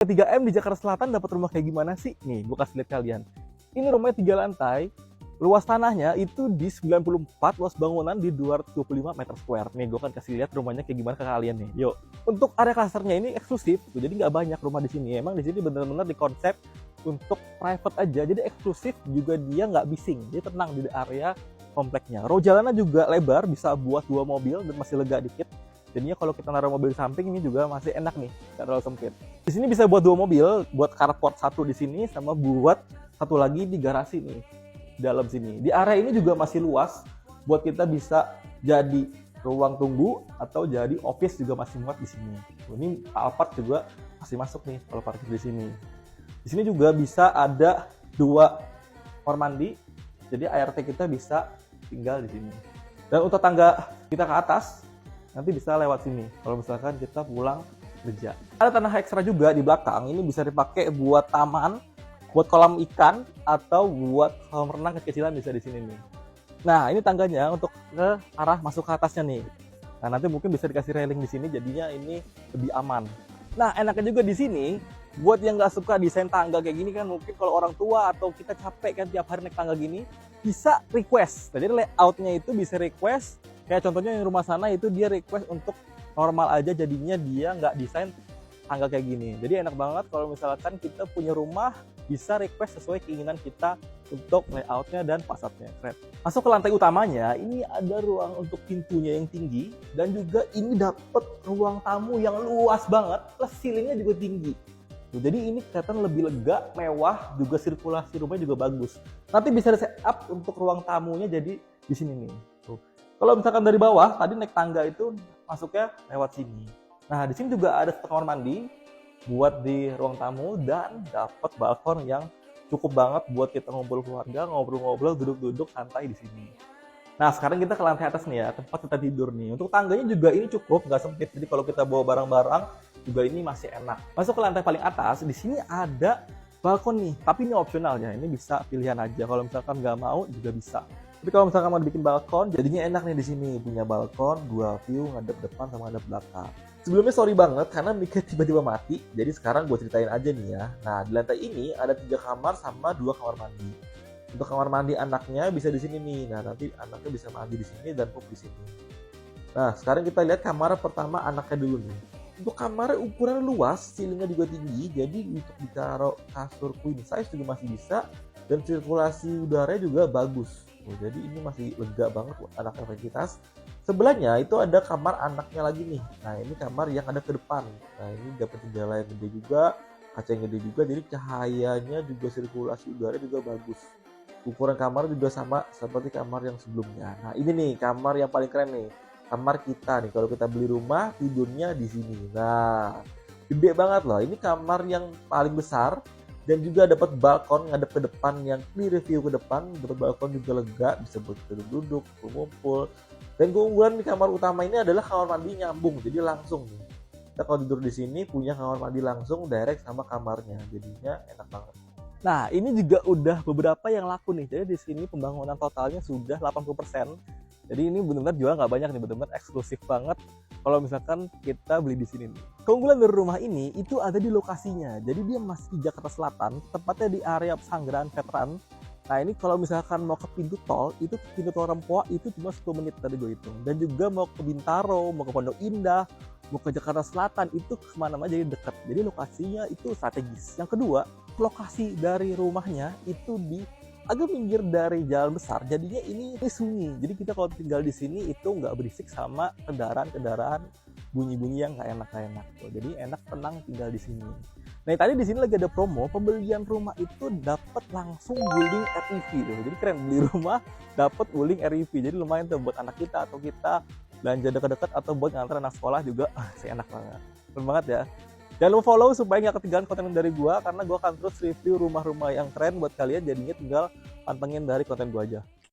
3M di Jakarta Selatan dapat rumah kayak gimana sih? Nih, gue kasih lihat kalian. Ini rumahnya 3 lantai, luas tanahnya itu di 94, luas bangunan di 225 meter square. Nih, gue akan kasih lihat rumahnya kayak gimana ke kalian nih. Yuk. Untuk area klasternya ini eksklusif, jadi nggak banyak rumah di sini. Emang di sini benar-benar dikonsep untuk private aja, jadi eksklusif juga dia nggak bising. Dia tenang di area kompleknya. Row jalannya juga lebar, bisa buat 2 mobil dan masih lega dikit. Jadinya kalau kita naruh mobil di samping ini juga masih enak nih, nggak terlalu sempit. Di sini bisa buat 2 mobil, buat carport 1 di sini sama buat 1 lagi di garasi nih, di dalam sini. Di area ini juga masih luas, buat kita bisa jadi ruang tunggu atau jadi office juga masih muat di sini. Ini Alphard juga masih masuk nih kalau parkir di sini. Di sini juga bisa ada 2 kamar mandi, jadi ART kita bisa tinggal di sini. Dan untuk tangga kita ke atas, nanti bisa lewat sini kalau misalkan kita pulang kerja. Ada tanah ekstra juga di belakang, ini bisa dipakai buat taman, buat kolam ikan, atau buat kolam renang kecil-kecilan bisa di sini nih. Nah, ini tangganya untuk ke arah masuk ke atasnya nih. Nah, nanti mungkin bisa dikasih railing di sini, jadinya ini lebih aman. Nah, enaknya juga di sini, buat yang nggak suka desain tangga kayak gini kan, mungkin kalau orang tua atau kita capek kan tiap hari naik tangga gini, bisa request. Jadi layoutnya itu bisa request. Kayak contohnya yang rumah sana itu dia request untuk normal aja, jadinya dia nggak desain tangga kayak gini. Jadi enak banget kalau misalkan kita punya rumah bisa request sesuai keinginan kita untuk layoutnya dan fasadnya. Masuk ke lantai utamanya, ini ada ruang untuk pintunya yang tinggi dan juga ini dapat ruang tamu yang luas banget, plus ceilingnya juga tinggi. Jadi ini kelihatan lebih lega, mewah, juga sirkulasi rumahnya juga bagus. Nanti bisa di setup untuk ruang tamunya jadi di sini nih. Tuh. Kalau misalkan dari bawah, tadi naik tangga itu masuknya lewat sini. Nah, di sini juga ada kamar mandi buat di ruang tamu dan dapat balkon yang cukup banget buat kita ngobrol keluarga, ngobrol-ngobrol, duduk-duduk santai di sini. Nah, sekarang kita ke lantai atas nih ya, tempat kita tidur nih. Untuk tangganya juga ini cukup, nggak sempit. Jadi kalau kita bawa barang-barang juga ini masih enak. Masuk ke lantai paling atas, di sini ada balkon nih, tapi ini opsional ya. Ini bisa pilihan aja. Kalau misalkan nggak mau juga bisa. Tapi kalau misalkan mau bikin balkon, jadinya enak nih di sini. Punya balkon, 2 view, ngadep depan sama ngadep belakang. Sebelumnya sorry banget karena mic tiba-tiba mati. Jadi sekarang gue ceritain aja nih ya. Nah, di lantai ini ada 3 kamar sama 2 kamar mandi. Untuk kamar mandi anaknya bisa di sini nih. Nah, nanti anaknya bisa mandi di sini dan pup di sini. Nah, sekarang kita lihat kamar pertama anaknya dulu nih. Untuk kamarnya ukuran luas, ceilingnya juga tinggi. Jadi untuk ditaruh kasur queen size juga masih bisa. Dan sirkulasi udaranya juga bagus. Jadi ini masih lega banget buat anak aktivitas. Sebelahnya itu ada kamar anaknya lagi nih. Nah, ini kamar yang ada ke depan. Nah, ini dapat jendela yang gede juga, kaca yang gede juga, jadi cahayanya juga sirkulasi udara juga bagus. Ukuran kamar juga sama seperti kamar yang sebelumnya. Nah, ini nih kamar yang paling keren nih. Kamar kita nih, kalau kita beli rumah tidurnya di sini. Nah, gede banget loh. Ini kamar yang paling besar. Dan juga dapat balkon ngadep ke depan yang clear view ke depan, dapat balkon juga lega, bisa buat duduk-duduk, ngumpul. Dan keunggulan di kamar utama ini adalah kamar mandi nyambung, jadi langsung nih. Kita kalau tidur di sini punya kamar mandi langsung direct sama kamarnya, jadinya enak banget. Nah, ini juga udah beberapa yang laku nih. Jadi di sini pembangunan totalnya sudah 80%. Jadi ini benar-benar jual nggak banyak nih, benar-benar eksklusif banget kalau misalkan kita beli di sini nih. Keunggulan dari rumah ini itu ada di lokasinya. Jadi dia masih di Jakarta Selatan, tepatnya di area Pesanggerahan Veteran. Nah, ini kalau misalkan mau ke pintu tol, itu pintu tol Rempoa itu cuma 10 menit tadi gue hitung. Dan juga mau ke Bintaro, mau ke Pondok Indah, mau ke Jakarta Selatan, itu kemana-mana jadi dekat. Jadi lokasinya itu strategis. Yang kedua, lokasi dari rumahnya itu di agak pinggir dari jalan besar, jadinya ini sunyi. Jadi kita kalau tinggal di sini itu nggak berisik sama kendaraan bunyi-bunyi yang nggak enak. Jadi enak tenang tinggal di sini. Nah, tadi di sini lagi ada promo pembelian rumah itu dapat langsung guling REV tuh. Jadi keren, beli rumah dapat guling REV. Jadi lumayan tuh buat anak kita atau kita belanja dekat-dekat atau buat ngantar anak sekolah juga sih enak banget. Keren banget ya. Jangan lupa follow supaya nggak ketinggalan konten dari gua, karena gua akan terus review rumah-rumah yang keren buat kalian, jadinya tinggal pantengin dari konten gua aja.